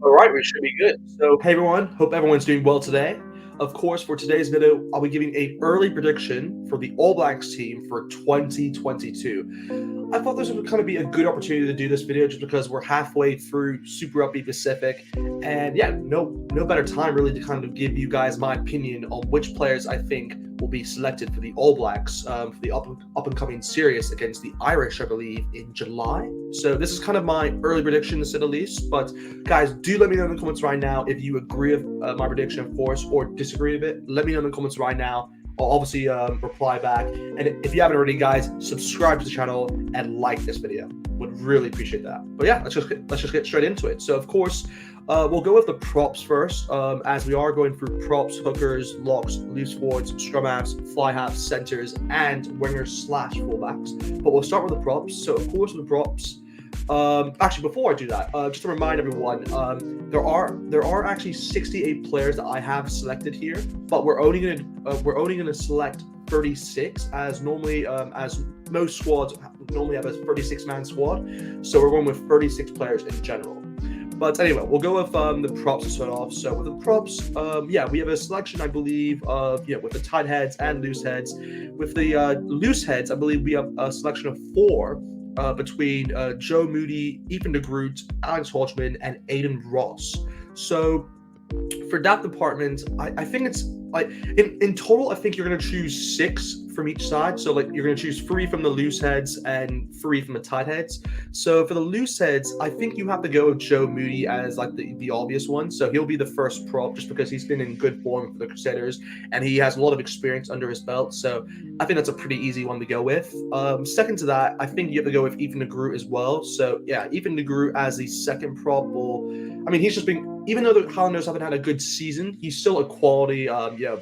All right, we should be good. So, hey everyone, hope everyone's doing well today. Of course, for today's video, I'll be giving an early prediction for the All Blacks team for 2022. I thought this would kind of be a good opportunity to do this video just because we're halfway through Super Rugby Pacific, and yeah, no better time really to kind of give you guys my opinion on which players I think will be selected for the All Blacks for the up and coming series against the Irish, I believe, in July. So this is kind of my early prediction, to say the least. But guys, do let me know in the comments right now if you agree with my prediction, of course, or disagree with it. Let me know in the comments right now. I'll obviously reply back. And if you haven't already, guys, subscribe to the channel and like this video. Would really appreciate that. But yeah, let's just get straight into it. So of course, we'll go with the props first, as we are going through props, hookers, locks, loose forwards, scrum halves, fly halves, centers, and wingers / fullbacks. But we'll start with the props. So of course, with the props. Actually, before I do that, just to remind everyone, there are actually 68 players that I have selected here, but we're only gonna select 36, as normally as most squads normally have a 36-man squad, so we're going with 36 players in general. But anyway, we'll go with the props to start off. So with the props, yeah, we have a selection, I believe, of with the tight heads and loose heads. With the loose heads, I believe we have a selection of 4. Between Joe Moody, Ethan de Groot, Alex Hodgman, and Aiden Ross. So for that department, I think it's like in total, I think you're going to choose 6 from each side. So like you're going to choose 3 from the loose heads and 3 from the tight heads. So for the loose heads, I think you have to go with Joe Moody as like the obvious one. So he'll be the first prop just because he's been in good form for the Crusaders and he has a lot of experience under his belt. So I think that's a pretty easy one to go with. Second to that, I think you have to go with Ethan de Groot as well. So yeah, Ethan de Groot as the second prop he's just been, even though the Highlanders haven't had a good season, he's still a quality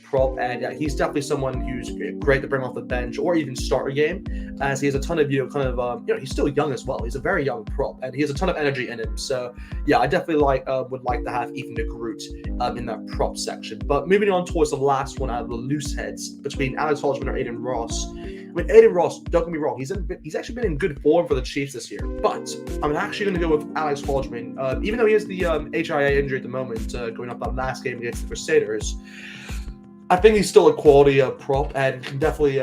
prop, and he's definitely someone who's great to bring off the bench or even start a game, as he has a ton of he's still young as well. He's a very young prop, and he has a ton of energy in him. So yeah, I definitely would like to have Ethan de Groot in that prop section. But moving on towards the last one out of the loose heads between Alex Hodgman or Aiden Ross. I mean, Aiden Ross, don't get me wrong, he's actually been in good form for the Chiefs this year. But I'm actually going to go with Alex Hodgman, even though he has the HIA injury at the moment, going up that last game against the Crusaders. I think he's still a quality prop and can definitely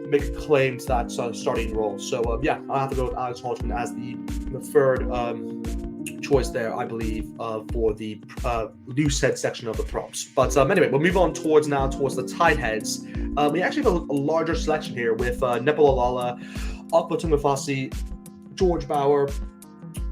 make claims that starting role. So yeah, I'll have to go with Alex Hodgman as the third choice there, I believe, for the loose head section of the props. But anyway, we'll move on towards the tight heads. We actually have a larger selection here with Nepal-Alala, Akpo Tungafasi, George Bauer,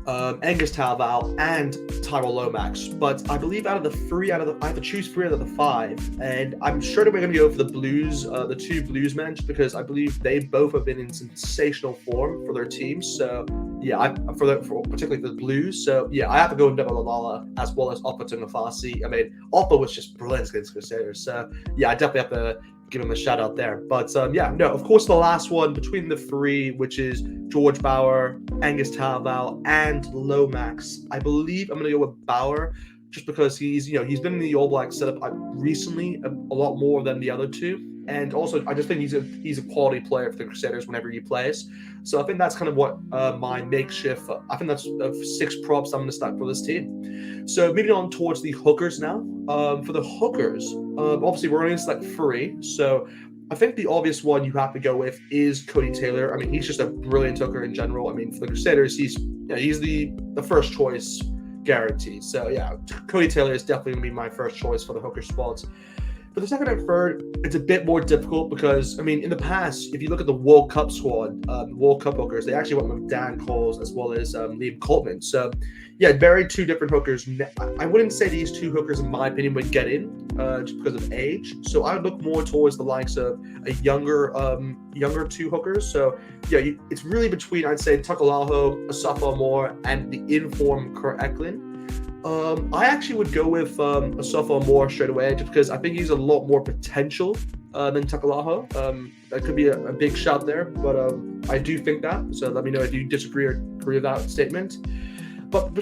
Angus Talval, and Tyrell Lomax. But I believe I have to choose 3 out of the 5, and I'm sure that we're going to go for the Blues, the 2 Blues men, just because I believe they both have been in sensational form for their teams. So yeah, particularly for the Blues. So yeah, I have to go with Nepal-Alala as well as Akpo Tungafasi. I mean, Akpo was just brilliant against Crusaders. So yeah, I definitely have to give him a shout out there. But yeah, no, of course, the last one between the 3, which is George Bauer, Angus Talval, and Lomax. I believe I'm going to go with Bauer just because he's been in the All Black setup recently a lot more than the other 2. And also, I just think he's a quality player for the Crusaders whenever he plays. So I think that's kind of what my makeshift. I think that's 6 props I'm going to start for this team. So moving on towards the hookers now. For the hookers, obviously we're only going to select 3. So I think the obvious one you have to go with is Cody Taylor. I mean, he's just a brilliant hooker in general. I mean, for the Crusaders, he's the first choice guaranteed. So yeah, Cody Taylor is definitely going to be my first choice for the hooker spots. For the second and third, it's a bit more difficult because, I mean, in the past, if you look at the World Cup squad, the World Cup hookers, they actually went with Dan Coles as well as Liam Coltman. So, yeah, very 2 different hookers. I wouldn't say these 2 hookers, in my opinion, would get in just because of age. So I would look more towards the likes of a younger 2 hookers. So, yeah, it's really between, I'd say, Takalaho, Asafa Moore, and the informed Kurt Eklund. I actually would go with Asafa Moore straight away just because I think he's a lot more potential than Takalaho. That could be a big shot there, but I do think that. So let me know if you disagree or agree with that statement. But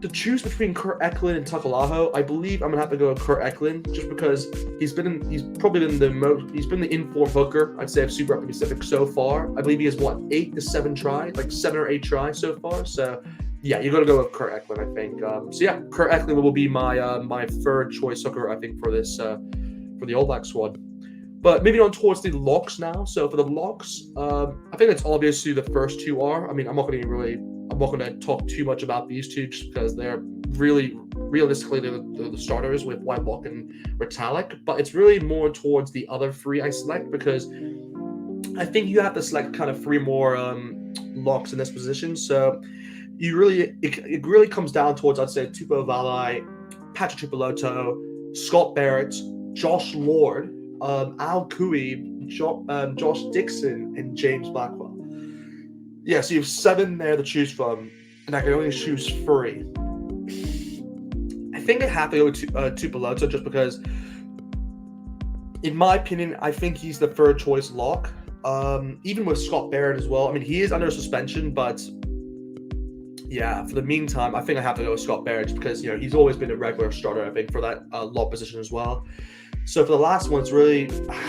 to choose between Kurt Eklund and Takalaho, I believe I'm gonna have to go with Kurt Eklund just because he's been the in-form hooker, I'd say, of Super Rugby Pacific so far. I believe he has 8 to 7 tries, like 7 or 8 tries so far. So Yeah, you're gonna go with Kurt Eklund, I think. So yeah, Kurt Eklund will be my third choice hooker, I think, for this for the All Black squad. But moving on towards the locks now. So for the locks, I think it's obvious who the first two are. I mean, I'm not going to talk too much about these two just because they're really, realistically, they're the starters with Whitelock and Retallick. But it's really more towards the other three I select because I think you have to select kind of three more locks in this position. So it really comes down towards, I'd say, Tupou Vavae, Patrick Tripolotto, Scott Barrett, Josh Lord, Al Cooey, Josh Dixon, and James Blackwell. Yeah, so you have 7 there to choose from, and I can only choose 3. I think I have to go with Tupolotto just because, in my opinion, I think he's the third choice lock. Even with Scott Barrett as well. I mean, he is under suspension, but yeah, for the meantime, I think I have to go with Scott Barrett just because, he's always been a regular starter, I think, for that lock position as well. So for the last one, it's really,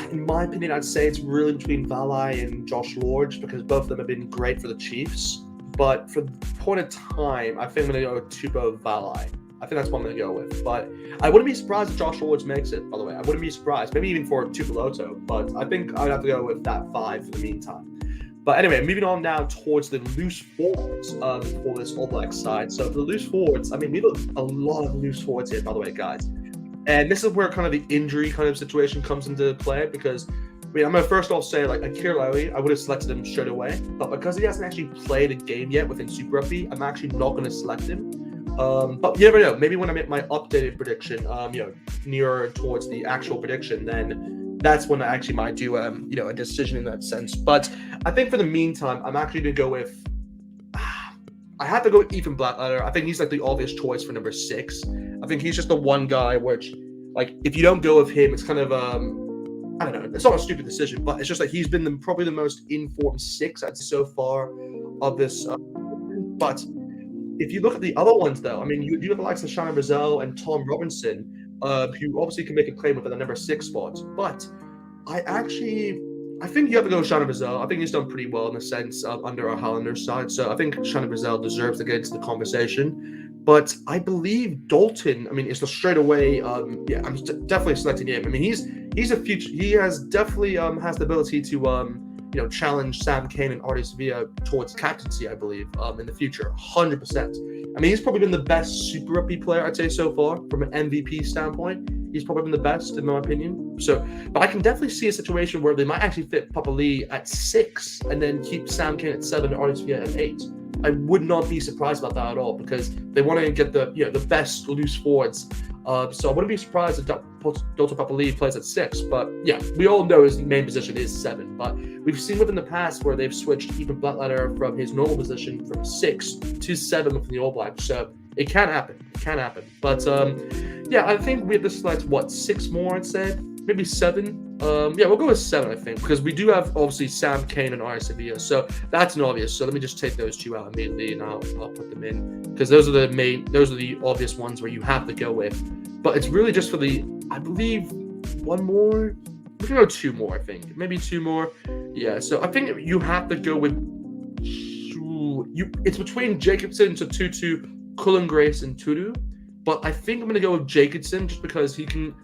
in my opinion, I'd say it's really between Vavae and Josh Lord, just because both of them have been great for the Chiefs. But for the point of time, I think I'm going to go with Tupou Vavae. I think that's what I'm going to go with. But I wouldn't be surprised if Josh Lord makes it, by the way. I wouldn't be surprised. Maybe even for Tupolotto. But I think I'd have to go with that 5 for the meantime. But anyway, moving on now towards the loose forwards for this All Black side. So for the loose forwards, I mean, we have a lot of loose forwards here, by the way, guys. And this is where kind of the injury kind of situation comes into play because, I mean, I'm going to first off say, like, Akir Lowry, I would have selected him straight away. But because he hasn't actually played a game yet within Super Rugby, I'm actually not going to select him. But you never know. Maybe when I make my updated prediction, nearer towards the actual prediction, then that's when I actually might do, a decision in that sense. But I think for the meantime, I'm actually going to go with, I have to go with Ethan Blackadder. I think he's like the obvious choice for number 6. I think he's just the one guy which, like, if you don't go with him, it's kind of, I don't know, it's not a stupid decision, but it's just like he's been probably the most informed 6 I'd say so far of this. But if you look at the other ones, though, I mean, you have the likes of Shannon Brazell and Tom Robinson, who obviously can make a claim with the number 6 spot. But I think you have to go with Shannon Brazell. I think he's done pretty well in the sense under our Highlanders side. So I think Shannon Brazell deserves to get into the conversation. But I believe Dalton, I mean, it's just straight away, I'm definitely selecting him. I mean, he's a future, he has definitely has the ability to, challenge Sam Cane and Artie Sevilla towards captaincy, I believe, in the future, 100%. I mean, he's probably been the best Super Rugby player, I'd say, so far, from an MVP standpoint. He's probably been the best, in my opinion. So, but I can definitely see a situation where they might actually fit Papa Lee at 6 and then keep Sam Cane at 7 and Artie Sevilla at 8. I would not be surprised about that at all because they want to get the best loose forwards. So I wouldn't be surprised if Dalton Papali'i plays at 6. But yeah, we all know his main position is 7. But we've seen within the past where they've switched Ethan Blackadder from his normal position from 6 to 7 within the All Blacks. So it can happen. It can happen. But I think we have to select 6 more, I'd say. Maybe 7. We'll go with 7, I think, because we do have obviously Sam Cane and Artie Sevilla, so that's an obvious. So let me just take those 2 out immediately, and I'll put them in because those are the obvious ones where you have to go with. But it's really just for I believe 1 more. We can go 2 more, I think, maybe 2 more. Yeah. So I think you have to go with It's between Jacobson to Tutu, Cullen Grace, and Tutu, but I think I'm gonna go with Jacobson just because he can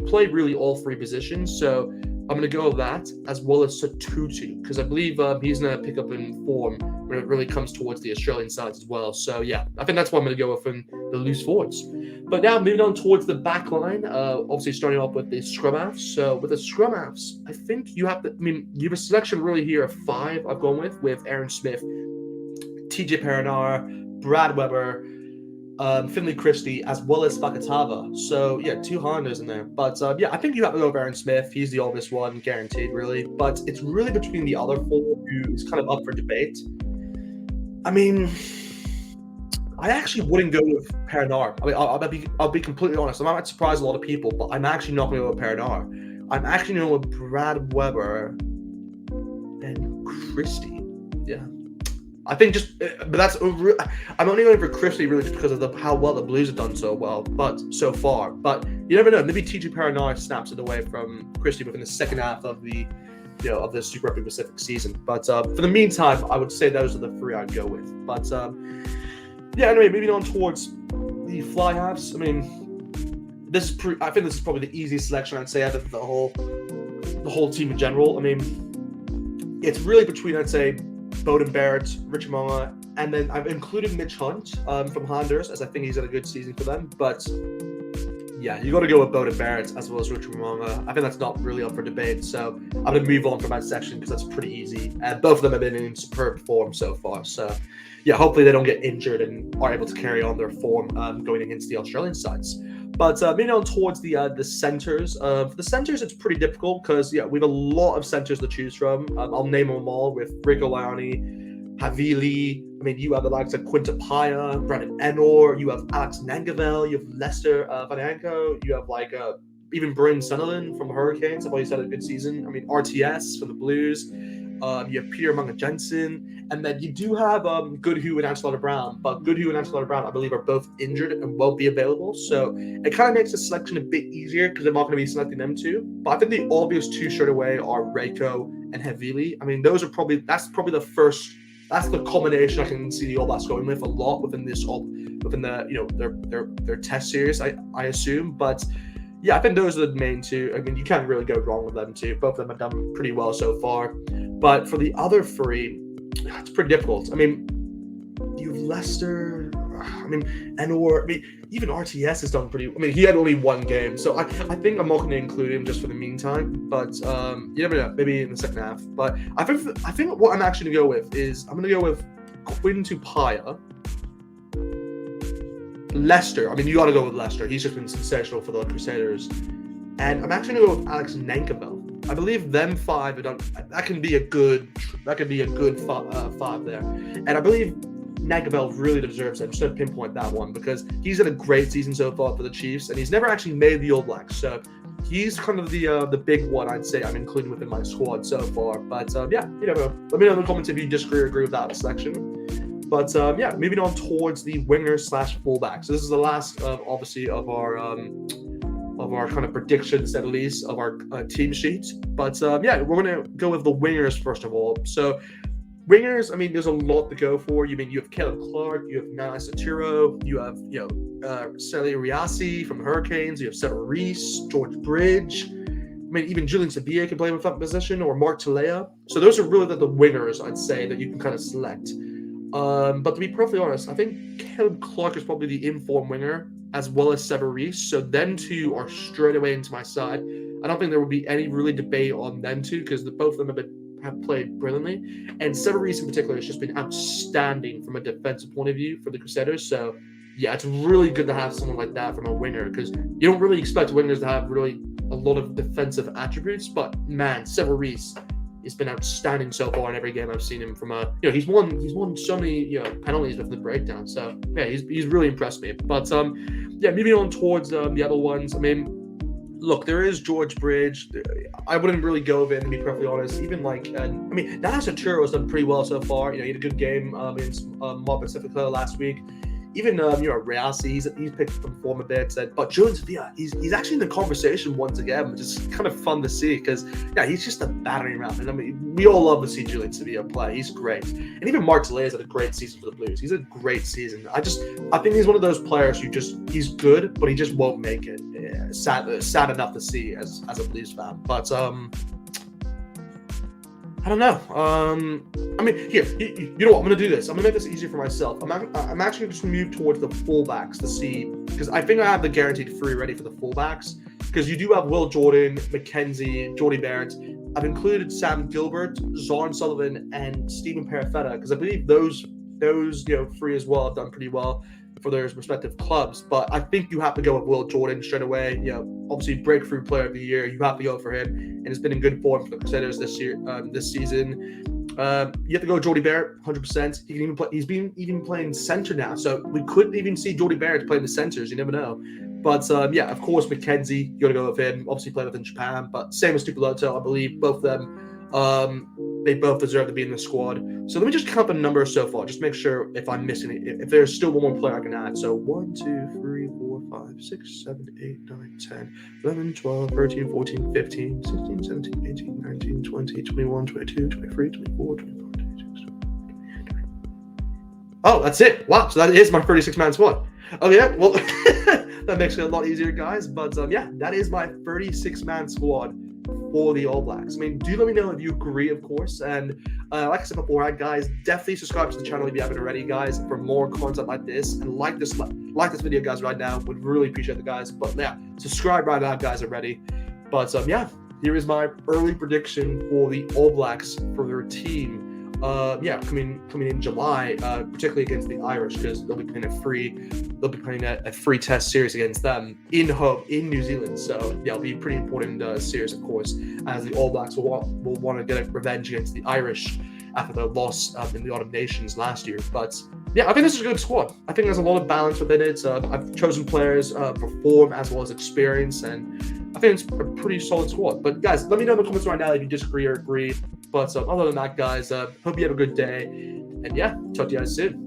play really all 3 positions. So I'm going to go with that as well as Tutu because I believe he's going to pick up in form when it really comes towards the Australian sides as well. So yeah, I think that's what I'm going to go with in the loose forwards. But now moving on towards the back line, obviously starting off with the scrum halves. So with the scrum halves, I think you have a selection really here of 5 I've gone with Aaron Smith, TJ Perinar, Brad Weber, Finley Christie, as well as Fakatava. So, 2 Highlanders in there. But, I think you have to go with Aaron Smith. He's the obvious one, guaranteed, really. But it's really between the other 4 who is kind of up for debate. I mean, I actually wouldn't go with Perinar. I mean, I'll be completely honest. I might surprise a lot of people, but I'm actually not going to go with Perinar. I'm actually going to go with Brad Weber and Christie. Yeah. I think I'm only going for Christie really just because of how well the Blues have done so far. But you never know. Maybe TJ Perinar snaps it away from Christie within the second half of the Super Rugby Pacific season. But for the meantime, I would say those are the 3 I'd go with. But yeah, anyway, moving on towards the fly halves. I mean, I think this is probably the easiest selection I'd say out of the whole team in general. I mean, it's really between, I'd say, Bowden Barrett, Richard Monga, and then I've included Mitch Hunt from Honduras, as I think he's had a good season for them. But yeah, you got to go with Bowden Barrett as well as Richard Monga. I think that's not really up for debate. So I'm going to move on from that section because that's pretty easy. And both of them have been in superb form so far. So yeah, hopefully they don't get injured and are able to carry on their form going against the Australian sides. But moving on towards the centers. For the centers, it's pretty difficult because we have a lot of centers to choose from. I'll name them all with Rico Lioni, Havili. I mean, you have the likes of Quinta Paya, Brandon Enor. You have Alex Nangavel. You have Lester Vananko. You have even Bryn Sunderland from the Hurricanes. I've always had a good season. I mean, RTS from the Blues. You have Peter Munga Jensen, and then you do have Goodhue and Ancelotti Brown. But Goodhue and Ancelotti Brown, I believe, are both injured and won't be available. So it kind of makes the selection a bit easier because I'm not going to be selecting them two. But I think the obvious two straight away are Reiko and Havili. I mean, that's probably the first. That's the combination I can see the All Blacks going with a lot within their test series. I assume, but. Yeah, I think those are the main two. I mean, you can't really go wrong with them too. Both of them have done pretty well so far. But for the other three, it's pretty difficult. I mean, you have Lester, Enor. I mean, even RTS has done pretty. I mean, he had only one game, so I think I'm not going to include him just for the meantime. But you never know, maybe in the second half. But I think what I'm actually going to go with is I'm going to go with Quinn Tupaya. Lester. I mean, you got to go with Lester. He's just been sensational for the Crusaders. And I'm actually going to go with Alex Nankerville. I believe them five have done. That can be a good five there. And I believe Nankerville really deserves it. I'm just going to pinpoint that one because he's had a great season so far for the Chiefs, and he's never actually made the All Blacks. So he's kind of the big one I'd say I'm including within my squad so far. But yeah, you never know. Let me know in the comments if you disagree or agree with that selection. But moving on towards the wingers / fullbacks. So this is the last, obviously, of our kind of predictions, at least, of our team sheet. But we're going to go with the wingers first of all. So wingers, I mean, there's a lot to go for. You have Caleb Clark, you have Nana Satiro, you have Sally Riasi from the Hurricanes, you have Seth Reese, George Bridge. I mean, even Julian Sabia can play with that position, or Mark Talea. So those are really the wingers, I'd say, that you can kind of select. But to be perfectly honest, I think Caleb Clark is probably the informed winger, as well as Sever Reese. So them two are straight away into my side. I don't think there will be any really debate on them two because both of them have played brilliantly. And Sever Reese in particular has just been outstanding from a defensive point of view for the Crusaders. So yeah, it's really good to have someone like that from a winger because you don't really expect wingers to have really a lot of defensive attributes. But man, Sever Reese. He's been outstanding so far in every game I've seen him from. He's won so many penalties with the breakdown. So yeah, he's really impressed me. But moving on towards the other ones. I mean, look, there is George Bridge. I wouldn't really go with it, to be perfectly honest. Even Nana Satiro has done pretty well so far. He had a good game against Mob Pacifica last week. Even Riasi, he's picked from form a bit. But Julian Sevilla, he's actually in the conversation once again, which is kind of fun to see because he's just a battering ram. And I mean, we all love to see Julian Sevilla play. He's great. And even Mark Talea has had a great season for the Blues. He's a great season. I think he's one of those players who he's good, but he just won't make it. Yeah, sad enough to see as a Blues fan. But I don't know. I mean, here, you know what? I'm going to do this. I'm going to make this easier for myself. I'm actually just going to move towards the fullbacks to see, because I think I have the guaranteed three ready for the fullbacks, because you do have Will Jordan, McKenzie, Jordy Barrett. I've included Sam Gilbert, Zorn Sullivan, and Stephen Perifetta, because I believe those three as well have done pretty well for their respective clubs. But I think you have to go with Will Jordan straight away. Obviously breakthrough player of the year. You have to go for him, and it's been in good form for the Crusaders this season. You have to go Jordy Barrett, 100%. He can even play. He's been even playing center now, so we could even see Jordy Barrett playing the centers. You never know. But of course, McKenzie, you got to go with him. Obviously, played with in Japan, but same as Tupiloto, I believe both of them. They both deserve to be in the squad. So let me just count the numbers so far. Just make sure if I'm missing it. If there's still one more player I can add. So 1, 2, 3, 4, 5, 6, 7, 8, 9, 10, 11, 12, 13, 14, 15, 16, 17, 18, 19, 20, 21, 22, 23, 24, 25, 26, 27, 28, 29. Oh, that's it. Wow. So that is my 36-man squad. Oh, yeah. Well, that makes it a lot easier, guys. But yeah, that is my 36-man squad for the All Blacks. I mean, do let me know if you agree, of course. And like I said before, guys, definitely subscribe to the channel if you haven't already, guys, for more content like this. And like this video, guys, right now. Would really appreciate it, guys. But yeah, subscribe right now, guys, already. But yeah, here is my early prediction for the All Blacks for their team. Coming in July, particularly against the Irish, because they'll be playing a free test series against them in New Zealand. So yeah, it'll be a pretty important series, of course, as the All Blacks will want to get a revenge against the Irish after their loss in the Autumn Nations last year. But yeah, I think this is a good squad. I think there's a lot of balance within it. I've chosen players for form as well as experience, and I think it's a pretty solid squad. But guys, let me know in the comments right now if you disagree or agree. But other than that, guys, hope you have a good day. And yeah, talk to you guys soon.